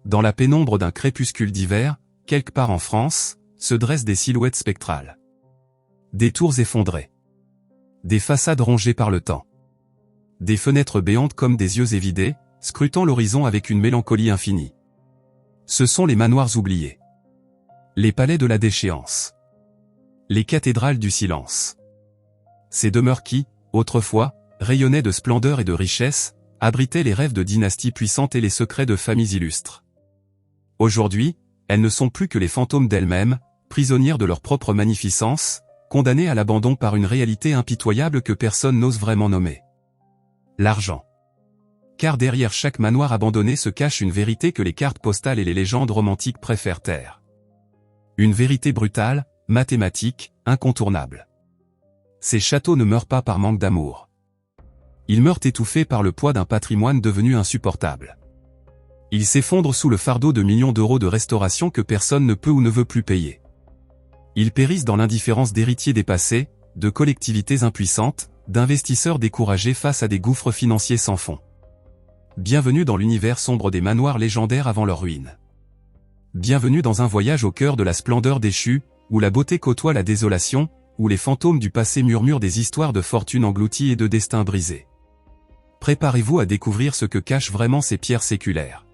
Dans la pénombre d'un crépuscule d'hiver, quelque part en France, se dressent des silhouettes spectrales. Des tours effondrées. Des façades rongées par le temps. Des fenêtres béantes comme des yeux évidés, scrutant l'horizon avec une mélancolie infinie. Ce sont les manoirs oubliés. Les palais de la déchéance. Les cathédrales du silence. Ces demeures qui, autrefois, rayonnaient de splendeur et de richesse, abritaient les rêves de dynasties puissantes et les secrets de familles illustres. Aujourd'hui, elles ne sont plus que les fantômes d'elles-mêmes, prisonnières de leur propre magnificence, condamnées à l'abandon par une réalité impitoyable que personne n'ose vraiment nommer. L'argent. Car derrière chaque manoir abandonné se cache une vérité que les cartes postales et les légendes romantiques préfèrent taire. Une vérité brutale, mathématique, incontournable. Ces châteaux ne meurent pas par manque d'amour. Ils meurent étouffés par le poids d'un patrimoine devenu insupportable. Ils s'effondrent sous le fardeau de millions d'euros de restauration que personne ne peut ou ne veut plus payer. Ils périssent dans l'indifférence d'héritiers dépassés, de collectivités impuissantes, d'investisseurs découragés face à des gouffres financiers sans fond. Bienvenue dans l'univers sombre des manoirs légendaires avant leur ruine. Bienvenue dans un voyage au cœur de la splendeur déchue, où la beauté côtoie la désolation, où les fantômes du passé murmurent des histoires de fortune englouties et de destins brisés. Préparez-vous à découvrir ce que cachent vraiment ces pierres séculaires.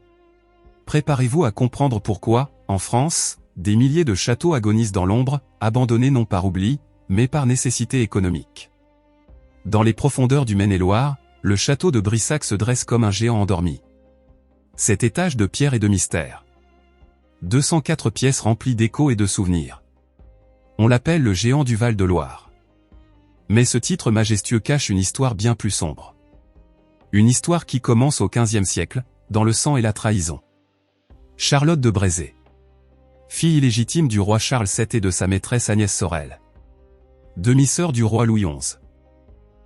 Préparez-vous à comprendre pourquoi, en France, des milliers de châteaux agonisent dans l'ombre, abandonnés non par oubli, mais par nécessité économique. Dans les profondeurs du Maine-et-Loire, le château de Brissac se dresse comme un géant endormi. Cet étage de pierre et de mystère. 204 pièces remplies d'échos et de souvenirs. On l'appelle le géant du Val-de-Loire. Mais ce titre majestueux cache une histoire bien plus sombre. Une histoire qui commence au XVe siècle, dans le sang et la trahison. Charlotte de Brézé. Fille illégitime du roi Charles VII et de sa maîtresse Agnès Sorel. Demi-sœur du roi Louis XI.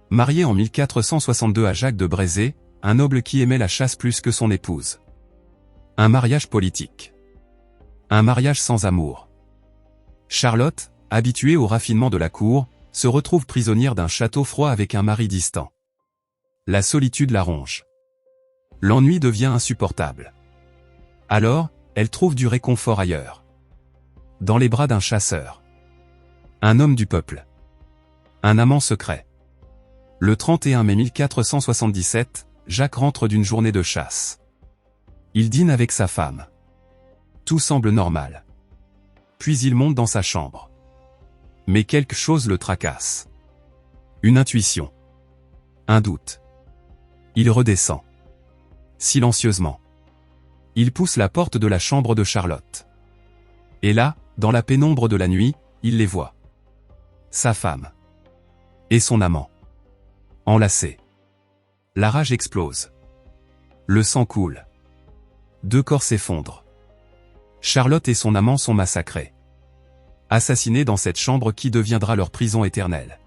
Mariée en 1462 à Jacques de Brézé, un noble qui aimait la chasse plus que son épouse. Un mariage politique. Un mariage sans amour. Charlotte, habituée au raffinement de la cour, se retrouve prisonnière d'un château froid avec un mari distant. La solitude la ronge. L'ennui devient insupportable. Alors, elle trouve du réconfort ailleurs. Dans les bras d'un chasseur. Un homme du peuple. Un amant secret. Le 31 mai 1477, Jacques rentre d'une journée de chasse. Il dîne avec sa femme. Tout semble normal. Puis il monte dans sa chambre. Mais quelque chose le tracasse. Une intuition. Un doute. Il redescend. Silencieusement. Il pousse la porte de la chambre de Charlotte. Et là, dans la pénombre de la nuit, il les voit. Sa femme. Et son amant. Enlacés. La rage explose. Le sang coule. Deux corps s'effondrent. Charlotte et son amant sont massacrés. Assassinés dans cette chambre qui deviendra leur prison éternelle.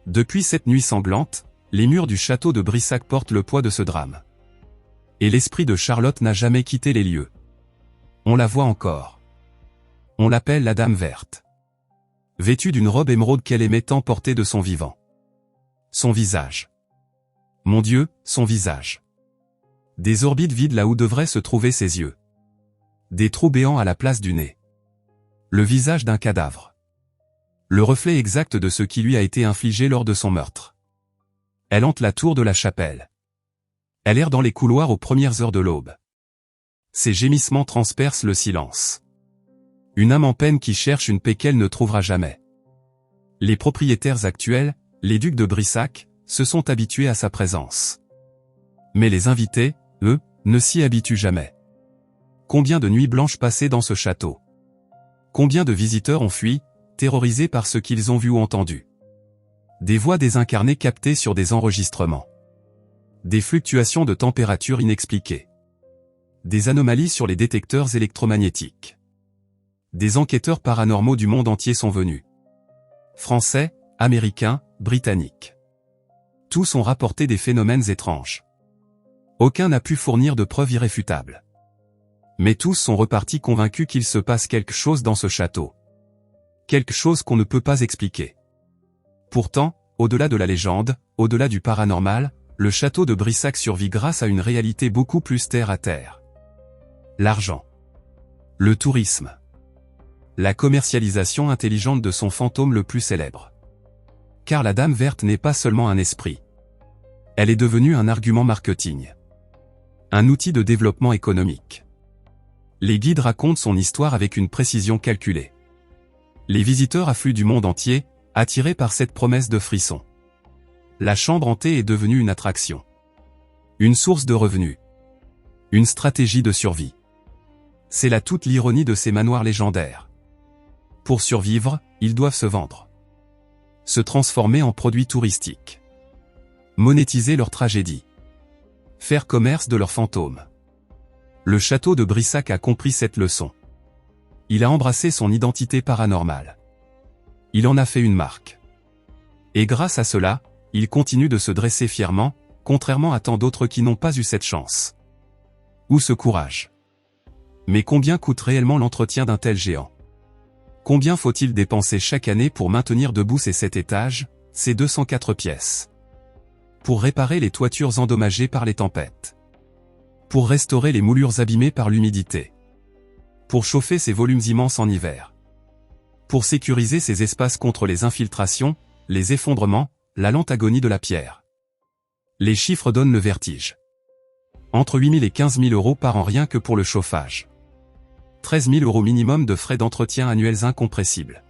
Depuis cette nuit sanglante, les murs du château de Brissac portent le poids de ce drame. Et l'esprit de Charlotte n'a jamais quitté les lieux. On la voit encore. On l'appelle la Dame Verte. Vêtue d'une robe émeraude qu'elle aimait tant porter de son vivant. Son visage. Mon Dieu, son visage. Des orbites vides là où devraient se trouver ses yeux. Des trous béants à la place du nez. Le visage d'un cadavre. Le reflet exact de ce qui lui a été infligé lors de son meurtre. Elle hante la tour de la chapelle. Elle erre dans les couloirs aux premières heures de l'aube. Ses gémissements transpercent le silence. Une âme en peine qui cherche une paix qu'elle ne trouvera jamais. Les propriétaires actuels, les ducs de Brissac, se sont habitués à sa présence. Mais les invités, eux, ne s'y habituent jamais. Combien de nuits blanches passées dans ce château? Combien de visiteurs ont fui, terrorisés par ce qu'ils ont vu ou entendu? Des voix désincarnées captées sur des enregistrements. Des fluctuations de température inexpliquées. Des anomalies sur les détecteurs électromagnétiques. Des enquêteurs paranormaux du monde entier sont venus. Français, Américains, Britanniques. Tous ont rapporté des phénomènes étranges. Aucun n'a pu fournir de preuves irréfutables. Mais tous sont repartis convaincus qu'il se passe quelque chose dans ce château. Quelque chose qu'on ne peut pas expliquer. Pourtant, au-delà de la légende, au-delà du paranormal, le château de Brissac survit grâce à une réalité beaucoup plus terre à terre. L'argent. Le tourisme. La commercialisation intelligente de son fantôme le plus célèbre. Car la Dame Verte n'est pas seulement un esprit. Elle est devenue un argument marketing. Un outil de développement économique. Les guides racontent son histoire avec une précision calculée. Les visiteurs affluent du monde entier, attirés par cette promesse de frisson. La chambre hantée est devenue une attraction. Une source de revenus. Une stratégie de survie. C'est là toute l'ironie de ces manoirs légendaires. Pour survivre, ils doivent se vendre. Se transformer en produits touristiques. Monétiser leur tragédie. Faire commerce de leurs fantômes. Le château de Brissac a compris cette leçon. Il a embrassé son identité paranormale. Il en a fait une marque. Et grâce à cela, il continue de se dresser fièrement, contrairement à tant d'autres qui n'ont pas eu cette chance. Ou ce courage. Mais combien coûte réellement l'entretien d'un tel géant? Combien faut-il dépenser chaque année pour maintenir debout ces 7 étages, ces 204 pièces? Pour réparer les toitures endommagées par les tempêtes? Pour restaurer les moulures abîmées par l'humidité? Pour chauffer ces volumes immenses en hiver? Pour sécuriser ces espaces contre les infiltrations, les effondrements, la lente agonie de la pierre? Les chiffres donnent le vertige. Entre 8 000 et 15 000 euros par an rien que pour le chauffage. 13 000 euros minimum de frais d'entretien annuels incompressibles.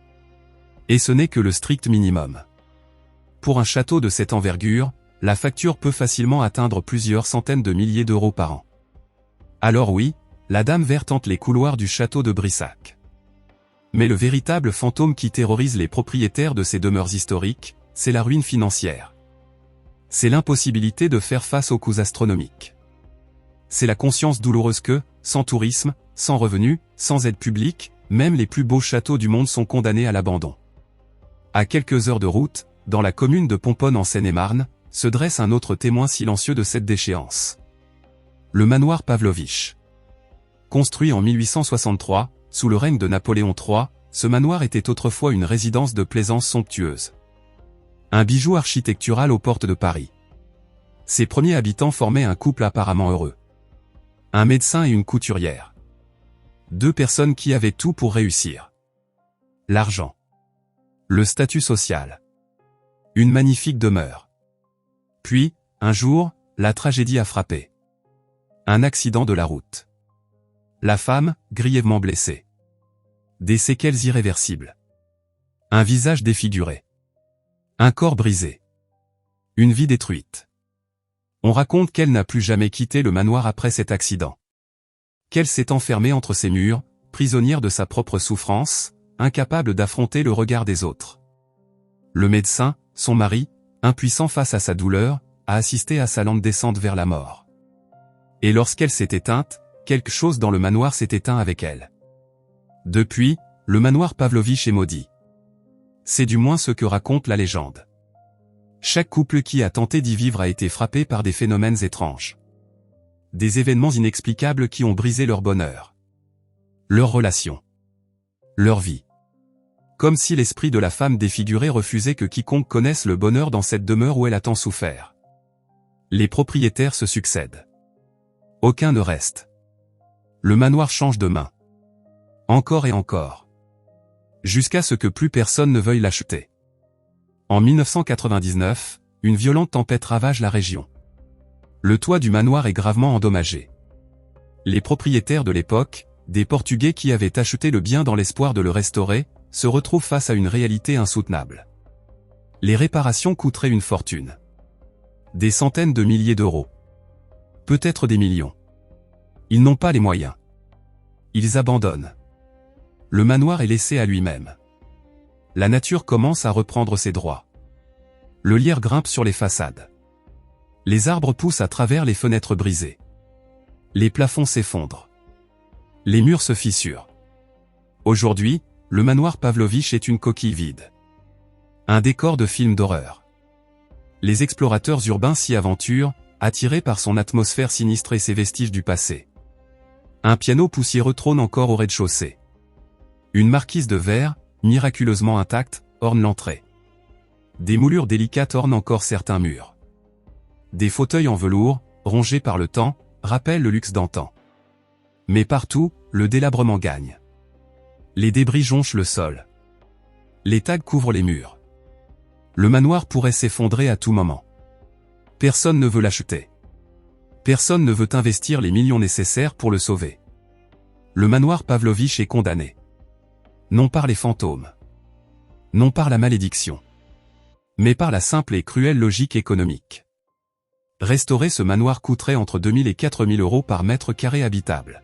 Et ce n'est que le strict minimum. Pour un château de cette envergure, la facture peut facilement atteindre plusieurs centaines de milliers d'euros par an. Alors oui, la Dame Verte hante les couloirs du château de Brissac. Mais le véritable fantôme qui terrorise les propriétaires de ces demeures historiques, c'est la ruine financière. C'est l'impossibilité de faire face aux coûts astronomiques. C'est la conscience douloureuse que, sans tourisme, sans revenus, sans aide publique, même les plus beaux châteaux du monde sont condamnés à l'abandon. À quelques heures de route, dans la commune de Pomponne en Seine-et-Marne, se dresse un autre témoin silencieux de cette déchéance. Le manoir Pavlovitch. Construit en 1863, sous le règne de Napoléon III, ce manoir était autrefois une résidence de plaisance somptueuse. Un bijou architectural aux portes de Paris. Ses premiers habitants formaient un couple apparemment heureux. Un médecin et une couturière. 2 personnes qui avaient tout pour réussir. L'argent. Le statut social. Une magnifique demeure. Puis, un jour, la tragédie a frappé. Un accident de la route. La femme, grièvement blessée. Des séquelles irréversibles. Un visage défiguré. Un corps brisé. Une vie détruite. On raconte qu'elle n'a plus jamais quitté le manoir après cet accident. Qu'elle s'est enfermée entre ses murs, prisonnière de sa propre souffrance, incapable d'affronter le regard des autres. Le médecin, son mari, impuissant face à sa douleur, a assisté à sa lente descente vers la mort. Et lorsqu'elle s'est éteinte, quelque chose dans le manoir s'est éteint avec elle. Depuis, le manoir Pavlovitch est maudit. C'est du moins ce que raconte la légende. Chaque couple qui a tenté d'y vivre a été frappé par des phénomènes étranges. Des événements inexplicables qui ont brisé leur bonheur. Leur relation. Leur vie. Comme si l'esprit de la femme défigurée refusait que quiconque connaisse le bonheur dans cette demeure où elle a tant souffert. Les propriétaires se succèdent. Aucun ne reste. Le manoir change de main. Encore et encore. Jusqu'à ce que plus personne ne veuille l'acheter. En 1999, une violente tempête ravage la région. Le toit du manoir est gravement endommagé. Les propriétaires de l'époque, des Portugais qui avaient acheté le bien dans l'espoir de le restaurer, se retrouvent face à une réalité insoutenable. Les réparations coûteraient une fortune. Des centaines de milliers d'euros. Peut-être des millions. Ils n'ont pas les moyens. Ils abandonnent. Le manoir est laissé à lui-même. La nature commence à reprendre ses droits. Le lierre grimpe sur les façades. Les arbres poussent à travers les fenêtres brisées. Les plafonds s'effondrent. Les murs se fissurent. Aujourd'hui, le manoir Pavlovitch est une coquille vide. Un décor de film d'horreur. Les explorateurs urbains s'y aventurent, attirés par son atmosphère sinistre et ses vestiges du passé. Un piano poussiéreux trône encore au rez-de-chaussée. Une marquise de verre, miraculeusement intacte, orne l'entrée. Des moulures délicates ornent encore certains murs. Des fauteuils en velours, rongés par le temps, rappellent le luxe d'antan. Mais partout, le délabrement gagne. Les débris jonchent le sol. Les tags couvrent les murs. Le manoir pourrait s'effondrer à tout moment. Personne ne veut l'acheter. Personne ne veut investir les millions nécessaires pour le sauver. Le manoir Pavlovitch est condamné. Non par les fantômes. Non par la malédiction. Mais par la simple et cruelle logique économique. Restaurer ce manoir coûterait entre 2 000 et 4 000 euros par mètre carré habitable.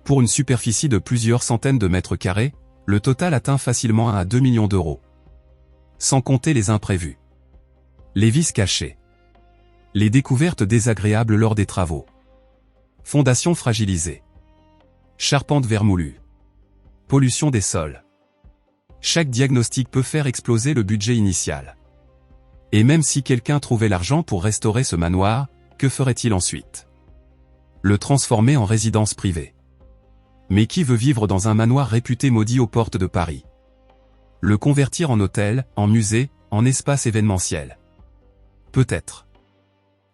Pour une superficie de plusieurs centaines de mètres carrés, le total atteint facilement 1 à 2 millions d'euros. Sans compter les imprévus. Les vices cachés. Les découvertes désagréables lors des travaux. Fondation fragilisée. Charpente vermoulue. Pollution des sols. Chaque diagnostic peut faire exploser le budget initial. Et même si quelqu'un trouvait l'argent pour restaurer ce manoir, que ferait-il ensuite? Le transformer en résidence privée. Mais qui veut vivre dans un manoir réputé maudit aux portes de Paris? Le convertir en hôtel, en musée, en espace événementiel? Peut-être.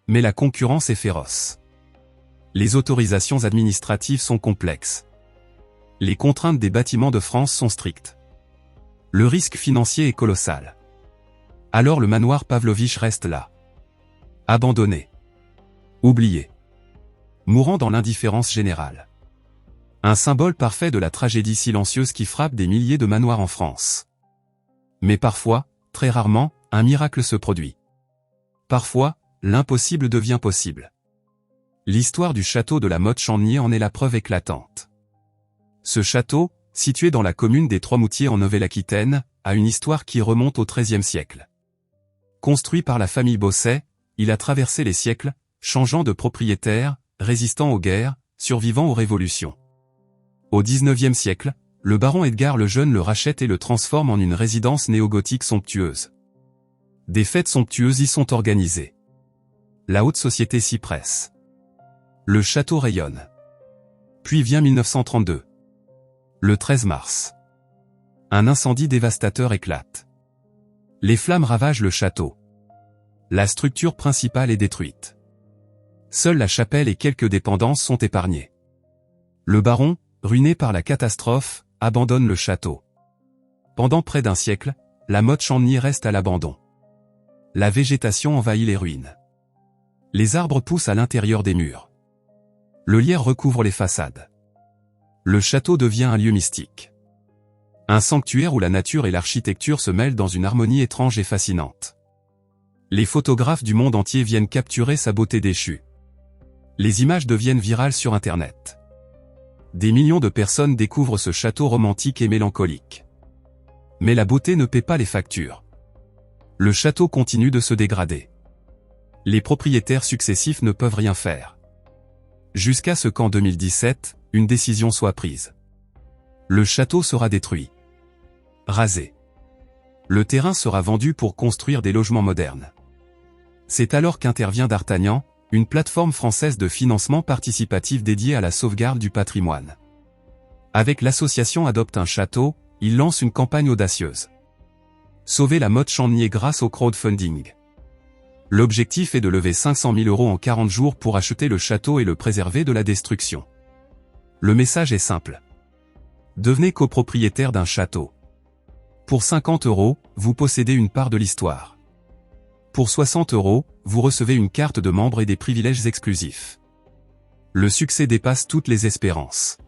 Mais la concurrence est féroce. Les autorisations administratives sont complexes. Les contraintes des bâtiments de France sont strictes. Le risque financier est colossal. Alors le manoir Pavlovitch reste là. Abandonné. Oublié. Mourant dans l'indifférence générale. Un symbole parfait de la tragédie silencieuse qui frappe des milliers de manoirs en France. Mais parfois, très rarement, un miracle se produit. Parfois, l'impossible devient possible. L'histoire du château de la Motte-Chandelier en est la preuve éclatante. Ce château, situé dans la commune des Trois-Moutiers en Nouvelle-Aquitaine, a une histoire qui remonte au XIIIe siècle. Construit par la famille Bosset, il a traversé les siècles, changeant de propriétaire, résistant aux guerres, survivant aux révolutions. Au XIXe siècle, le baron Edgar le Jeune le rachète et le transforme en une résidence néo-gothique somptueuse. Des fêtes somptueuses y sont organisées. La haute société s'y presse. Le château rayonne. Puis vient 1932. Le 13 mars. Un incendie dévastateur éclate. Les flammes ravagent le château. La structure principale est détruite. Seule la chapelle et quelques dépendances sont épargnées. Le baron, ruiné par la catastrophe, abandonne le château. Pendant près d'un siècle, la Motte-Chandelier reste à l'abandon. La végétation envahit les ruines. Les arbres poussent à l'intérieur des murs. Le lierre recouvre les façades. Le château devient un lieu mystique. Un sanctuaire où la nature et l'architecture se mêlent dans une harmonie étrange et fascinante. Les photographes du monde entier viennent capturer sa beauté déchue. Les images deviennent virales sur Internet. Des millions de personnes découvrent ce château romantique et mélancolique. Mais la beauté ne paie pas les factures. Le château continue de se dégrader. Les propriétaires successifs ne peuvent rien faire. Jusqu'à ce qu'en 2017, une décision soit prise. Le château sera détruit. Rasé. Le terrain sera vendu pour construire des logements modernes. C'est alors qu'intervient D'Artagnan, une plateforme française de financement participatif dédiée à la sauvegarde du patrimoine. Avec l'association Adopte un château, il lance une campagne audacieuse. Sauver la Motte-Chandelier grâce au crowdfunding. L'objectif est de lever 500 000 € en 40 jours pour acheter le château et le préserver de la destruction. Le message est simple. Devenez copropriétaire d'un château. Pour 50 €, vous possédez une part de l'histoire. Pour 60 €, vous recevez une carte de membre et des privilèges exclusifs. Le succès dépasse toutes les espérances.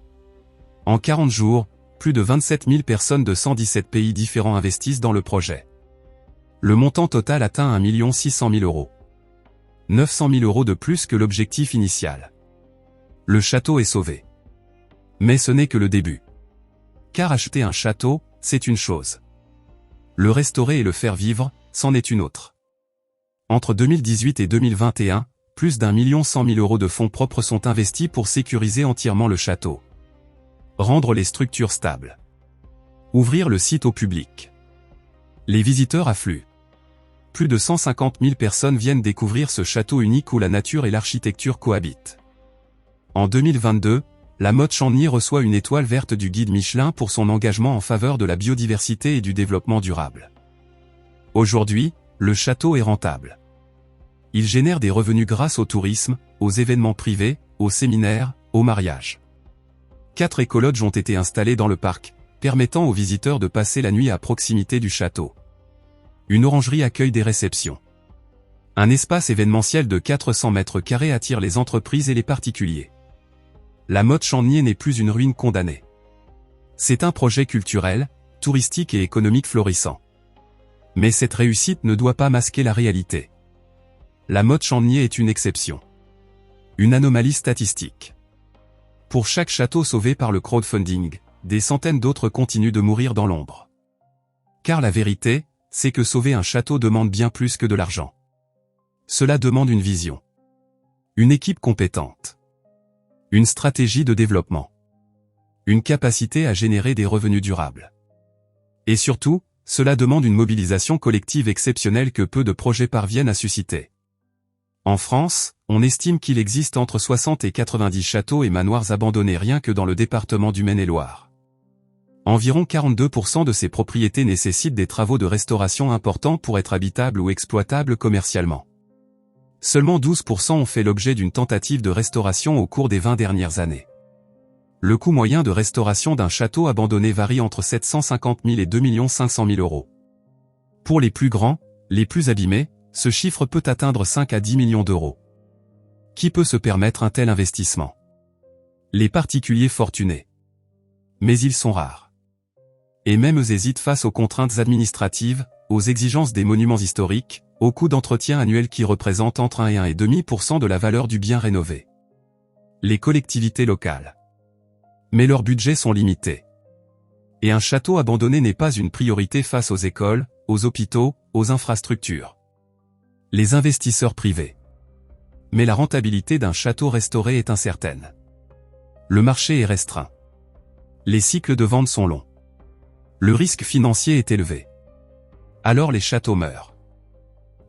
En 40 jours, plus de 27 000 personnes de 117 pays différents investissent dans le projet. Le montant total atteint 1 600 000 €. 900 000 € de plus que l'objectif initial. Le château est sauvé. Mais ce n'est que le début. Car acheter un château, c'est une chose. Le restaurer et le faire vivre, c'en est une autre. Entre 2018 et 2021, plus d'1 100 000 € de fonds propres sont investis pour sécuriser entièrement le château. Rendre les structures stables. Ouvrir le site au public. Les visiteurs affluent. Plus de 150 000 personnes viennent découvrir ce château unique où la nature et l'architecture cohabitent. En 2022, la Motte-Chandelier reçoit une étoile verte du guide Michelin pour son engagement en faveur de la biodiversité et du développement durable. Aujourd'hui, le château est rentable. Il génère des revenus grâce au tourisme, aux événements privés, aux séminaires, aux mariages. 4 écolodges ont été installés dans le parc, permettant aux visiteurs de passer la nuit à proximité du château. Une orangerie accueille des réceptions. Un espace événementiel de 400 mètres carrés attire les entreprises et les particuliers. La motte Chandnier n'est plus une ruine condamnée. C'est un projet culturel, touristique et économique florissant. Mais cette réussite ne doit pas masquer la réalité. La motte Chandnier est une exception. Une anomalie statistique. Pour chaque château sauvé par le crowdfunding, des centaines d'autres continuent de mourir dans l'ombre. Car la vérité, c'est que sauver un château demande bien plus que de l'argent. Cela demande une vision. Une équipe compétente. Une stratégie de développement. Une capacité à générer des revenus durables. Et surtout, cela demande une mobilisation collective exceptionnelle que peu de projets parviennent à susciter. En France, on estime qu'il existe entre 60 et 90 châteaux et manoirs abandonnés rien que dans le département du Maine-et-Loire. Environ 42% de ces propriétés nécessitent des travaux de restauration importants pour être habitables ou exploitables commercialement. Seulement 12% ont fait l'objet d'une tentative de restauration au cours des 20 dernières années. Le coût moyen de restauration d'un château abandonné varie entre 750 000 et 2 500 000 euros. Pour les plus grands, les plus abîmés, ce chiffre peut atteindre 5 à 10 millions d'euros. Qui peut se permettre un tel investissement? Les particuliers fortunés. Mais ils sont rares. Et même eux hésitent face aux contraintes administratives, aux exigences des monuments historiques, au coût d'entretien annuel qui représente entre 1 et 1,5% de la valeur du bien rénové. Les collectivités locales. Mais leurs budgets sont limités. Et un château abandonné n'est pas une priorité face aux écoles, aux hôpitaux, aux infrastructures. Les investisseurs privés. Mais la rentabilité d'un château restauré est incertaine. Le marché est restreint. Les cycles de vente sont longs. Le risque financier est élevé. Alors les châteaux meurent.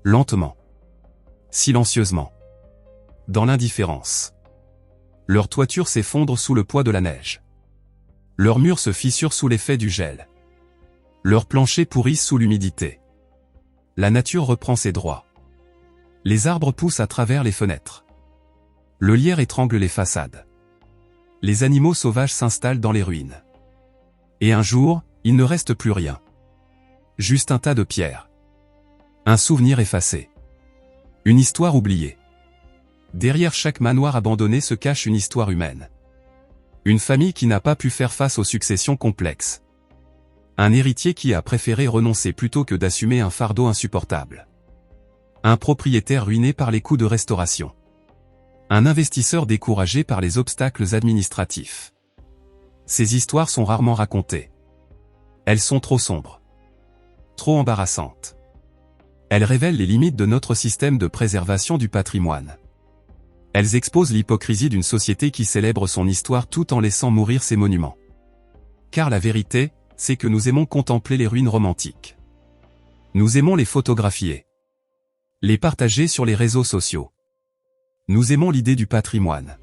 Lentement. Silencieusement. Dans l'indifférence. Leurs toitures s'effondrent sous le poids de la neige. Leurs murs se fissurent sous l'effet du gel. Leurs planchers pourrissent sous l'humidité. La nature reprend ses droits. Les arbres poussent à travers les fenêtres. Le lierre étrangle les façades. Les animaux sauvages s'installent dans les ruines. Et un jour, il ne reste plus rien. Juste un tas de pierres. Un souvenir effacé. Une histoire oubliée. Derrière chaque manoir abandonné se cache une histoire humaine. Une famille qui n'a pas pu faire face aux successions complexes. Un héritier qui a préféré renoncer plutôt que d'assumer un fardeau insupportable. Un propriétaire ruiné par les coûts de restauration. Un investisseur découragé par les obstacles administratifs. Ces histoires sont rarement racontées. Elles sont trop sombres. Trop embarrassantes. Elles révèlent les limites de notre système de préservation du patrimoine. Elles exposent l'hypocrisie d'une société qui célèbre son histoire tout en laissant mourir ses monuments. Car la vérité, c'est que nous aimons contempler les ruines romantiques. Nous aimons les photographier. Les partager sur les réseaux sociaux. Nous aimons l'idée du patrimoine.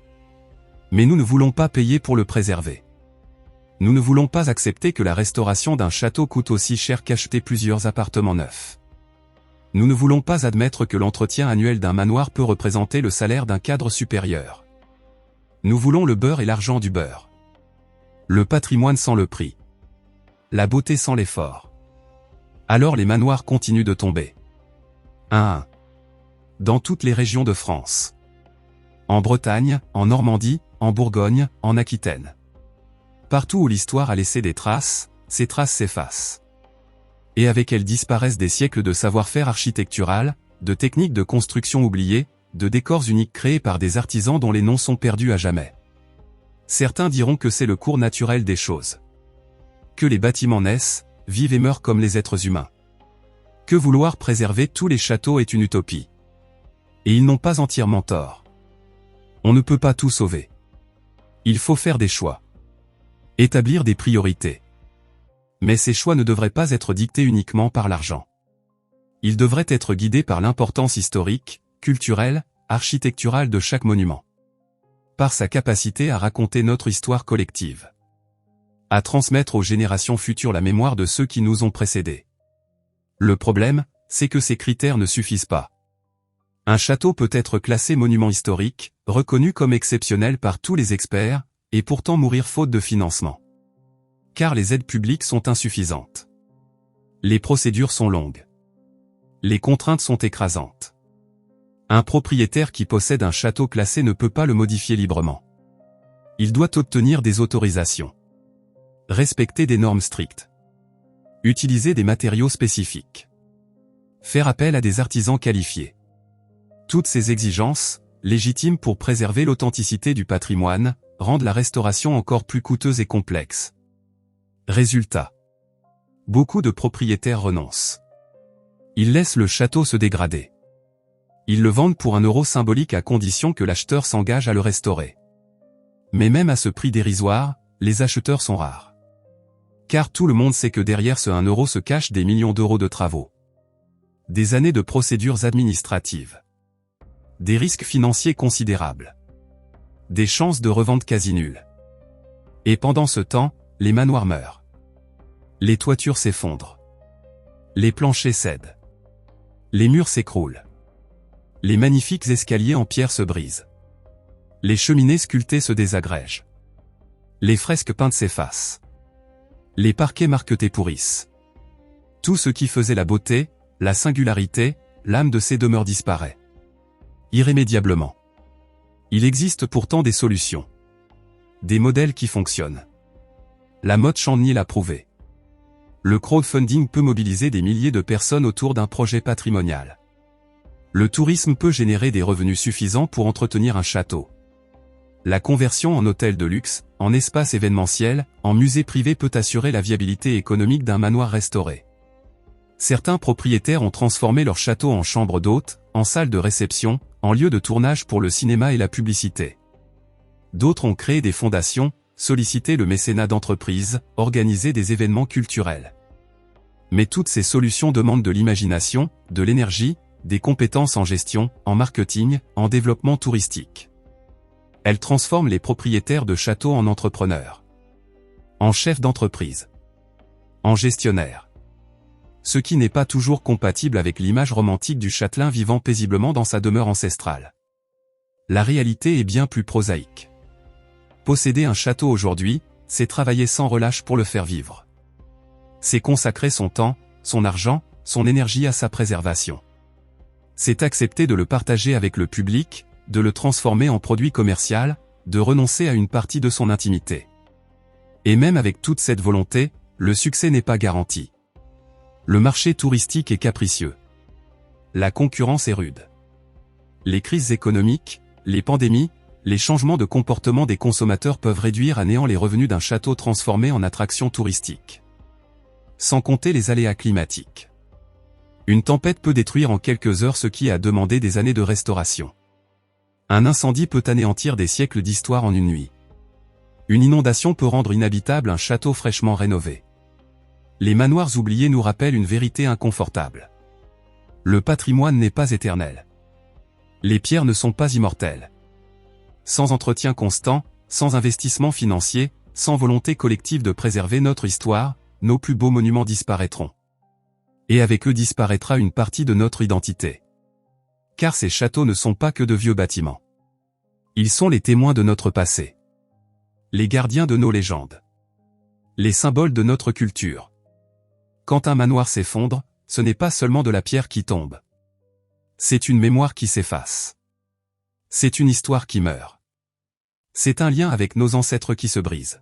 Mais nous ne voulons pas payer pour le préserver. Nous ne voulons pas accepter que la restauration d'un château coûte aussi cher qu'acheter plusieurs appartements neufs. Nous ne voulons pas admettre que l'entretien annuel d'un manoir peut représenter le salaire d'un cadre supérieur. Nous voulons le beurre et l'argent du beurre. Le patrimoine sans le prix. La beauté sans l'effort. Alors les manoirs continuent de tomber. Un à un. Dans toutes les régions de France. En Bretagne, en Normandie, en Bourgogne, en Aquitaine. Partout où l'histoire a laissé des traces, ces traces s'effacent. Et avec elles disparaissent des siècles de savoir-faire architectural, de techniques de construction oubliées, de décors uniques créés par des artisans dont les noms sont perdus à jamais. Certains diront que c'est le cours naturel des choses. Que les bâtiments naissent, vivent et meurent comme les êtres humains. Que vouloir préserver tous les châteaux est une utopie. Et ils n'ont pas entièrement tort. On ne peut pas tout sauver. Il faut faire des choix. Établir des priorités. Mais ces choix ne devraient pas être dictés uniquement par l'argent. Ils devraient être guidés par l'importance historique, culturelle, architecturale de chaque monument. Par sa capacité à raconter notre histoire collective. À transmettre aux générations futures la mémoire de ceux qui nous ont précédés. Le problème, c'est que ces critères ne suffisent pas. Un château peut être classé monument historique, reconnu comme exceptionnel par tous les experts, et pourtant mourir faute de financement. Car les aides publiques sont insuffisantes. Les procédures sont longues. Les contraintes sont écrasantes. Un propriétaire qui possède un château classé ne peut pas le modifier librement. Il doit obtenir des autorisations. Respecter des normes strictes. Utiliser des matériaux spécifiques. Faire appel à des artisans qualifiés. Toutes ces exigences, légitimes pour préserver l'authenticité du patrimoine, rendent la restauration encore plus coûteuse et complexe. Résultat. Beaucoup de propriétaires renoncent. Ils laissent le château se dégrader. Ils le vendent pour €1 symbolique à condition que l'acheteur s'engage à le restaurer. Mais même à ce prix dérisoire, les acheteurs sont rares. Car tout le monde sait que derrière ce €1 se cachent des millions d'euros de travaux. Des années de procédures administratives. Des risques financiers considérables. Des chances de revente quasi nulles. Et pendant ce temps, les manoirs meurent. Les toitures s'effondrent. Les planchers cèdent. Les murs s'écroulent. Les magnifiques escaliers en pierre se brisent. Les cheminées sculptées se désagrègent. Les fresques peintes s'effacent. Les parquets marquetés pourrissent. Tout ce qui faisait la beauté, la singularité, l'âme de ces demeures disparaît. Irrémédiablement. Il existe pourtant des solutions. Des modèles qui fonctionnent. La mode Chandni l'a prouvé. Le crowdfunding peut mobiliser des milliers de personnes autour d'un projet patrimonial. Le tourisme peut générer des revenus suffisants pour entretenir un château. La conversion en hôtel de luxe, en espace événementiel, en musée privé peut assurer la viabilité économique d'un manoir restauré. Certains propriétaires ont transformé leur château en chambre d'hôte, en salle de réception, en lieu de tournage pour le cinéma et la publicité. D'autres ont créé des fondations, sollicité le mécénat d'entreprises, organisé des événements culturels. Mais toutes ces solutions demandent de l'imagination, de l'énergie, des compétences en gestion, en marketing, en développement touristique. Elles transforment les propriétaires de châteaux en entrepreneurs. En chefs d'entreprise. En gestionnaires. Ce qui n'est pas toujours compatible avec l'image romantique du châtelain vivant paisiblement dans sa demeure ancestrale. La réalité est bien plus prosaïque. Posséder un château aujourd'hui, c'est travailler sans relâche pour le faire vivre. C'est consacrer son temps, son argent, son énergie à sa préservation. C'est accepter de le partager avec le public, de le transformer en produit commercial, de renoncer à une partie de son intimité. Et même avec toute cette volonté, le succès n'est pas garanti. Le marché touristique est capricieux. La concurrence est rude. Les crises économiques, les pandémies, les changements de comportement des consommateurs peuvent réduire à néant les revenus d'un château transformé en attraction touristique. Sans compter les aléas climatiques. Une tempête peut détruire en quelques heures ce qui a demandé des années de restauration. Un incendie peut anéantir des siècles d'histoire en une nuit. Une inondation peut rendre inhabitable un château fraîchement rénové. Les manoirs oubliés nous rappellent une vérité inconfortable. Le patrimoine n'est pas éternel. Les pierres ne sont pas immortelles. Sans entretien constant, sans investissement financier, sans volonté collective de préserver notre histoire, nos plus beaux monuments disparaîtront. Et avec eux disparaîtra une partie de notre identité. Car ces châteaux ne sont pas que de vieux bâtiments. Ils sont les témoins de notre passé. Les gardiens de nos légendes. Les symboles de notre culture. Quand un manoir s'effondre, ce n'est pas seulement de la pierre qui tombe. C'est une mémoire qui s'efface. C'est une histoire qui meurt. C'est un lien avec nos ancêtres qui se brise.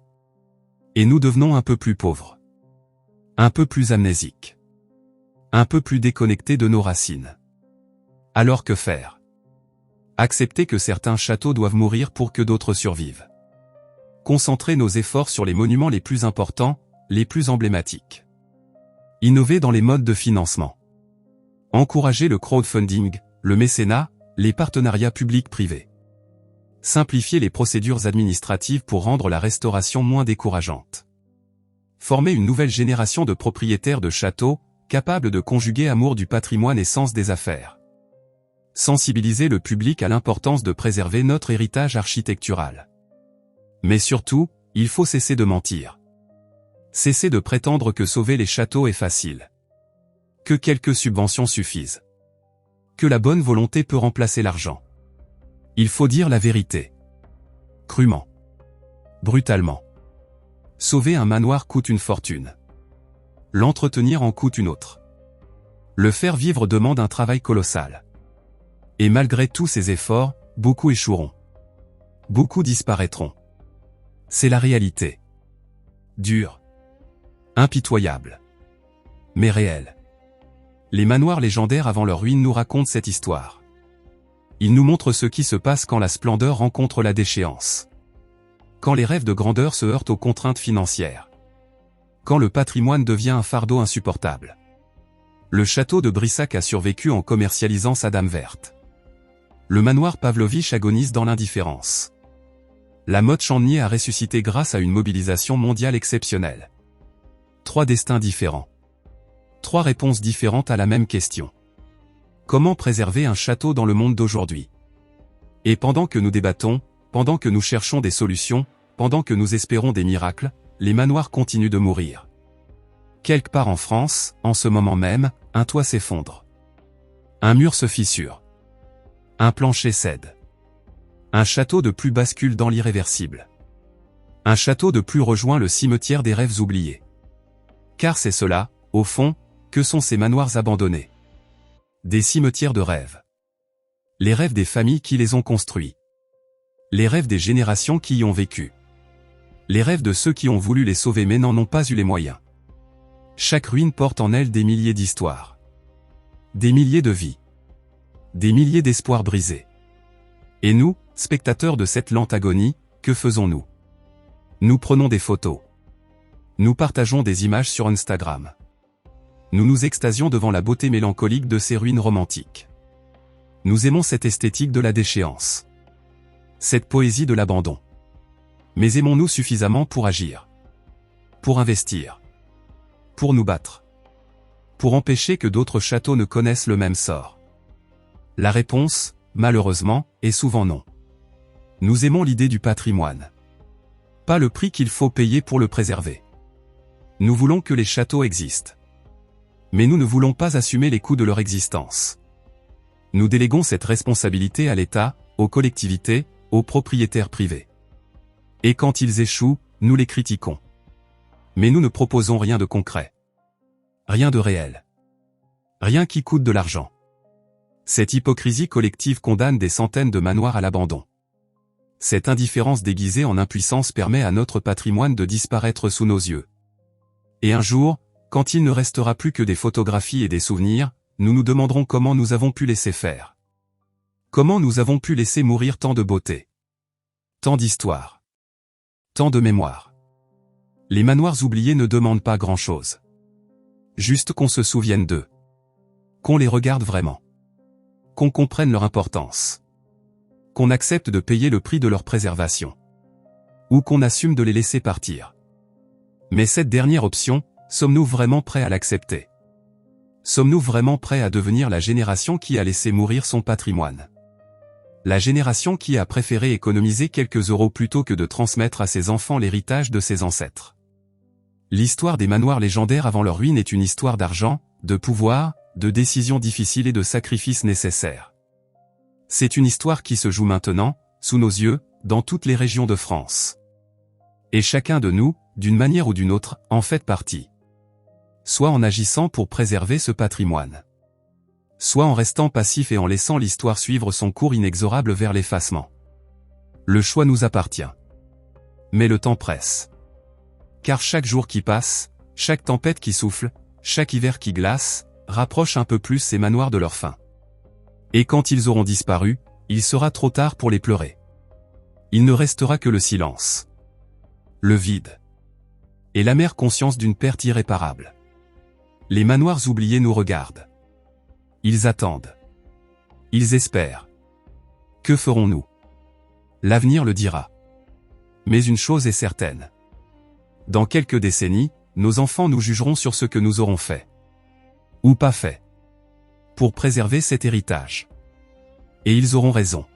Et nous devenons un peu plus pauvres. Un peu plus amnésiques. Un peu plus déconnectés de nos racines. Alors que faire? Accepter que certains châteaux doivent mourir pour que d'autres survivent. Concentrer nos efforts sur les monuments les plus importants, les plus emblématiques. Innover dans les modes de financement. Encourager le crowdfunding, le mécénat, les partenariats publics-privés. Simplifier les procédures administratives pour rendre la restauration moins décourageante. Former une nouvelle génération de propriétaires de châteaux, capables de conjuguer amour du patrimoine et sens des affaires. Sensibiliser le public à l'importance de préserver notre héritage architectural. Mais surtout, il faut cesser de mentir. Cesser de prétendre que sauver les châteaux est facile. Que quelques subventions suffisent. Que la bonne volonté peut remplacer l'argent. Il faut dire la vérité. Crûment. brutalement. Sauver un manoir coûte une fortune. L'entretenir en coûte une autre. Le faire vivre demande un travail colossal. Et malgré tous ces efforts, beaucoup échoueront. Beaucoup disparaîtront. C'est la réalité. Dure. Impitoyable. Mais réelle. Les manoirs légendaires avant leur ruine nous racontent cette histoire. Ils nous montrent ce qui se passe quand la splendeur rencontre la déchéance. Quand les rêves de grandeur se heurtent aux contraintes financières. Quand le patrimoine devient un fardeau insupportable. Le château de Brissac a survécu en commercialisant sa dame verte. Le manoir Pavlovitch agonise dans l'indifférence. La mode Chandnier a ressuscité grâce à une mobilisation mondiale exceptionnelle. 3 destins différents. 3 réponses différentes à la même question. Comment préserver un château dans le monde d'aujourd'hui? Et pendant que nous débattons, pendant que nous cherchons des solutions, pendant que nous espérons des miracles, les manoirs continuent de mourir. Quelque part en France, en ce moment même, un toit s'effondre. Un mur se fissure. Un plancher cède. Un château de plus bascule dans l'irréversible. Un château de plus rejoint le cimetière des rêves oubliés. Car c'est cela, au fond, que sont ces manoirs abandonnés. Des cimetières de rêves. Les rêves des familles qui les ont construits. Les rêves des générations qui y ont vécu. Les rêves de ceux qui ont voulu les sauver mais n'en ont pas eu les moyens. Chaque ruine porte en elle des milliers d'histoires. Des milliers de vies. Des milliers d'espoirs brisés. Et nous, spectateurs de cette lente agonie, que faisons-nous? Nous prenons des photos. Nous partageons des images sur Instagram. Nous nous extasions devant la beauté mélancolique de ces ruines romantiques. Nous aimons cette esthétique de la déchéance. Cette poésie de l'abandon. Mais aimons-nous suffisamment pour agir? Pour investir? Pour nous battre? Pour empêcher que d'autres châteaux ne connaissent le même sort? La réponse, malheureusement, est souvent non. Nous aimons l'idée du patrimoine. Pas le prix qu'il faut payer pour le préserver. Nous voulons que les châteaux existent. Mais nous ne voulons pas assumer les coûts de leur existence. Nous déléguons cette responsabilité à l'État, aux collectivités, aux propriétaires privés. Et quand ils échouent, nous les critiquons. Mais nous ne proposons rien de concret. Rien de réel. Rien qui coûte de l'argent. Cette hypocrisie collective condamne des centaines de manoirs à l'abandon. Cette indifférence déguisée en impuissance permet à notre patrimoine de disparaître sous nos yeux. Et un jour, quand il ne restera plus que des photographies et des souvenirs, nous nous demanderons comment nous avons pu laisser faire. Comment nous avons pu laisser mourir tant de beauté. Tant d'histoire. Tant de mémoire. Les manoirs oubliés ne demandent pas grand-chose. Juste qu'on se souvienne d'eux. Qu'on les regarde vraiment. Qu'on comprenne leur importance. Qu'on accepte de payer le prix de leur préservation. Ou qu'on assume de les laisser partir. Mais cette dernière option, sommes-nous vraiment prêts à l'accepter? Sommes-nous vraiment prêts à devenir la génération qui a laissé mourir son patrimoine? La génération qui a préféré économiser quelques euros plutôt que de transmettre à ses enfants l'héritage de ses ancêtres. L'histoire des manoirs légendaires avant leur ruine est une histoire d'argent, de pouvoir, de décisions difficiles et de sacrifices nécessaires. C'est une histoire qui se joue maintenant, sous nos yeux, dans toutes les régions de France. Et chacun de nous, d'une manière ou d'une autre, en fait partie. Soit en agissant pour préserver ce patrimoine. Soit en restant passif et en laissant l'histoire suivre son cours inexorable vers l'effacement. Le choix nous appartient. Mais le temps presse. Car chaque jour qui passe, chaque tempête qui souffle, chaque hiver qui glace, rapproche un peu plus ces manoirs de leur fin. Et quand ils auront disparu, il sera trop tard pour les pleurer. Il ne restera que le silence. Le vide. Et l'amère conscience d'une perte irréparable. Les manoirs oubliés nous regardent. Ils attendent. Ils espèrent. Que ferons-nous? L'avenir le dira. Mais une chose est certaine. Dans quelques décennies, nos enfants nous jugeront sur ce que nous aurons fait. Ou pas fait. Pour préserver cet héritage. Et ils auront raison.